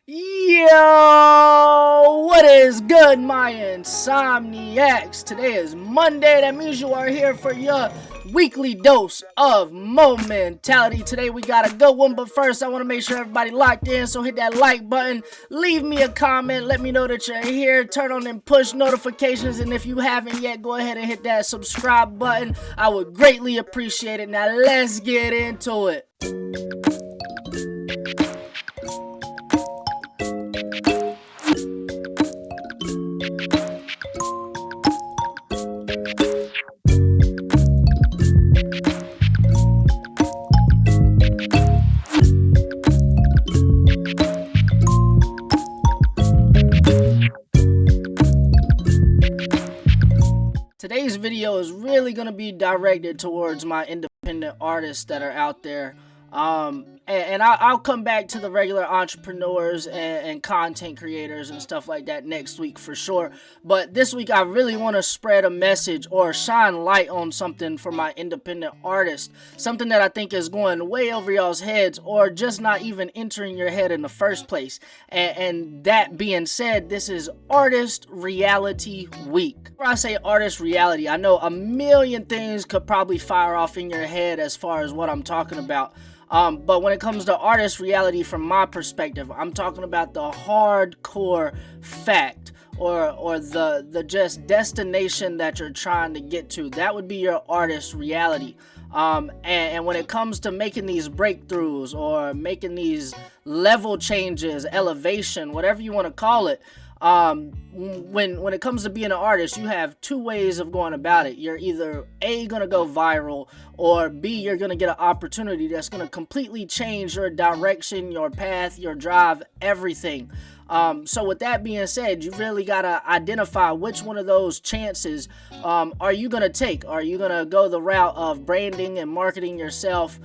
Yo, what is good, my Insomniacs? Today is Monday. That means you are here for your weekly dose of MOE Mentality. Today we got a good one, but first I want to make sure everybody locked in, so hit that like button, leave me a comment, let me know that you're here, turn on them push notifications, and if you haven't yet, go ahead and hit that subscribe button. I would greatly appreciate it. Now let's get into it. Today's video is really going to be directed towards my independent artists that are out there. And I'll come back to the regular entrepreneurs and content creators and stuff like that next week for sure. But this week I really want to spread a message or shine light on something for my independent artists. Something that I think is going way over y'all's heads or just not even entering your head in the first place. And that being said, this is Artist Reality Week. When I say artist reality, I know a million things could probably fire off in your head as far as what I'm talking about. But when it comes to artist reality from my perspective, I'm talking about the hardcore fact or the just destination that you're trying to get to. That would be your artist reality. And when it comes to making these breakthroughs or making these level changes, elevation, whatever you want to call it, when it comes to being an artist, you have two ways of going about it. You're either A, gonna go viral, or B, you're gonna get an opportunity that's gonna completely change your direction, your path, your drive, everything. So with that being said, you really gotta identify which one of those chances are you gonna take. Are you gonna go the route of branding and marketing yourself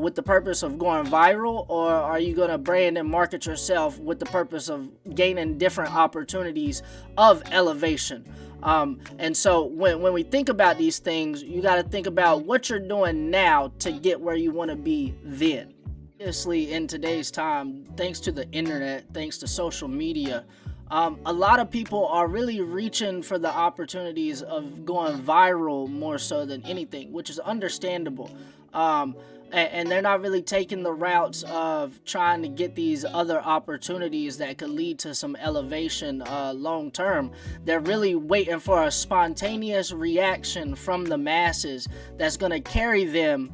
with the purpose of going viral, or are you gonna brand and market yourself with the purpose of gaining different opportunities of elevation? And so when we think about these things, you got to think about what you're doing now to get where you want to be then. Obviously, in today's time, thanks to the internet, thanks to social media, a lot of people are really reaching for the opportunities of going viral more so than anything, which is understandable. And they're not really taking the routes of trying to get these other opportunities that could lead to some elevation long term. They're really waiting for a spontaneous reaction from the masses that's going to carry them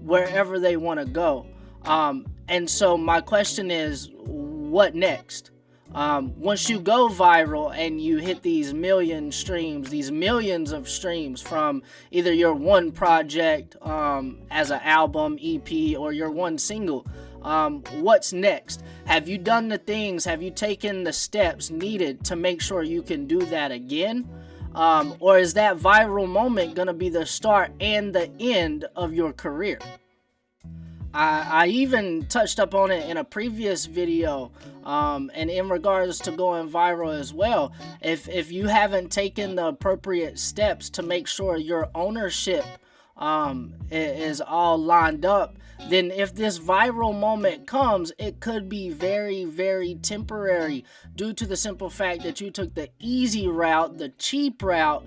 wherever they want to go. And so my question is, what next? Once you go viral and you hit these million streams, these millions of streams from either your one project as an album, EP, or your one single, what's next? Have you done the things, have you taken the steps needed to make sure you can do that again? Or is that viral moment going to be the start and the end of your career? I even touched up on it in a previous video, and in regards to going viral as well. If you haven't taken the appropriate steps to make sure your ownership is all lined up, then if this viral moment comes, it could be very, very temporary due to the simple fact that you took the easy route, the cheap route,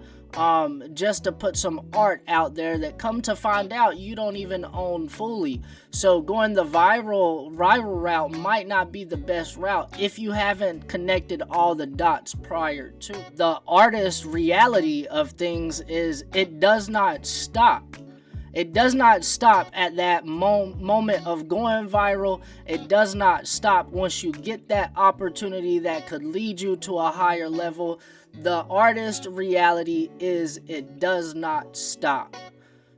just to put some art out there that come to find out you don't even own fully. So going the viral route might not be the best route if you haven't connected all the dots prior to. The artist reality of things is it does not stop. It does not stop at that moment of going viral. It does not stop once you get that opportunity that could lead you to a higher level. The artist reality is it does not stop.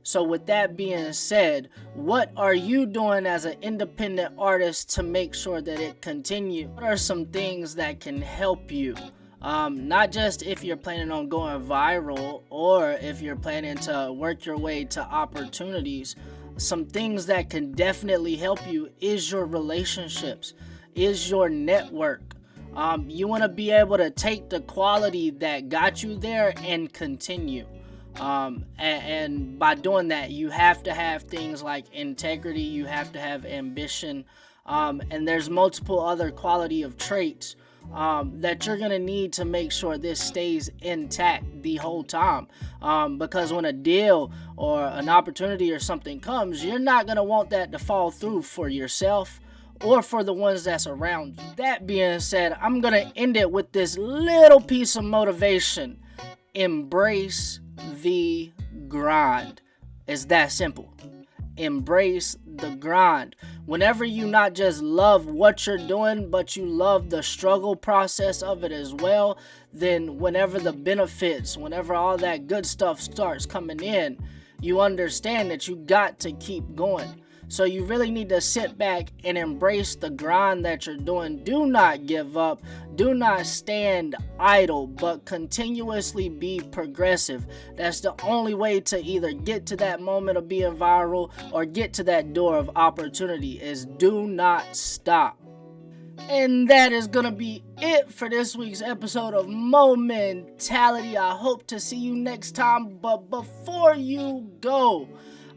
So with that being said, what are you doing as an independent artist to make sure that it continues? What are some things that can help you? Not just if you're planning on going viral or if you're planning to work your way to opportunities. Some things that can definitely help you is your relationships, is your network. You want to be able to take the quality that got you there and continue. And by doing that, you have to have things like integrity, you have to have ambition, And there's multiple other quality of traits that you're gonna need to make sure this stays intact the whole time, because when a deal or an opportunity or something comes, you're not gonna want that to fall through for yourself or for the ones that's around you. That being said, I'm gonna end it with this little piece of motivation. Embrace the grind. It's that simple. Embrace the grind. Whenever you not just love what you're doing, but you love the struggle process of it as well, then whenever the benefits, whenever all that good stuff starts coming in, you understand that you got to keep going. So you really need to sit back and embrace the grind that you're doing. Do not give up. Do not stand idle, but continuously be progressive. That's the only way to either get to that moment of being viral or get to that door of opportunity, is do not stop. And that is gonna be it for this week's episode of MOE Mentality. I hope to see you next time, but before you go,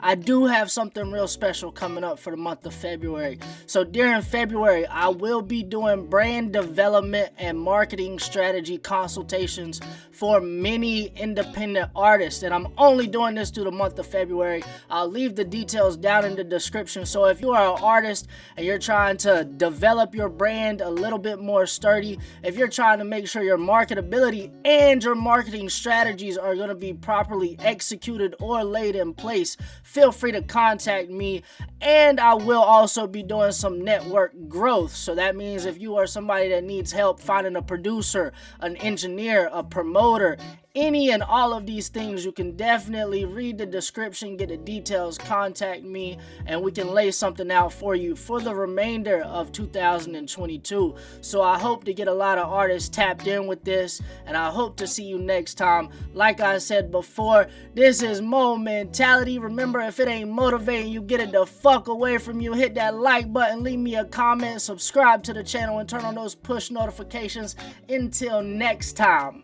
I do have something real special coming up for the month of February. So during February, I will be doing brand development and marketing strategy consultations for many independent artists. And I'm only doing this through the month of February. I'll leave the details down in the description. So if you are an artist and you're trying to develop your brand a little bit more sturdy, if you're trying to make sure your marketability and your marketing strategies are going to be properly executed or laid in place, feel free to contact me. And I will also be doing some network growth. So that means if you are somebody that needs help finding a producer, an engineer, a promoter, any and all of these things, you can definitely read the description, get the details, contact me, and we can lay something out for you for the remainder of 2022. So I hope to get a lot of artists tapped in with this, and I hope to see you next time. Like I said before, this is MOE Mentality. Remember, if it ain't motivating you, get it the fuck away from you. Hit that like button, leave me a comment, subscribe to the channel, and turn on those push notifications. Until next time.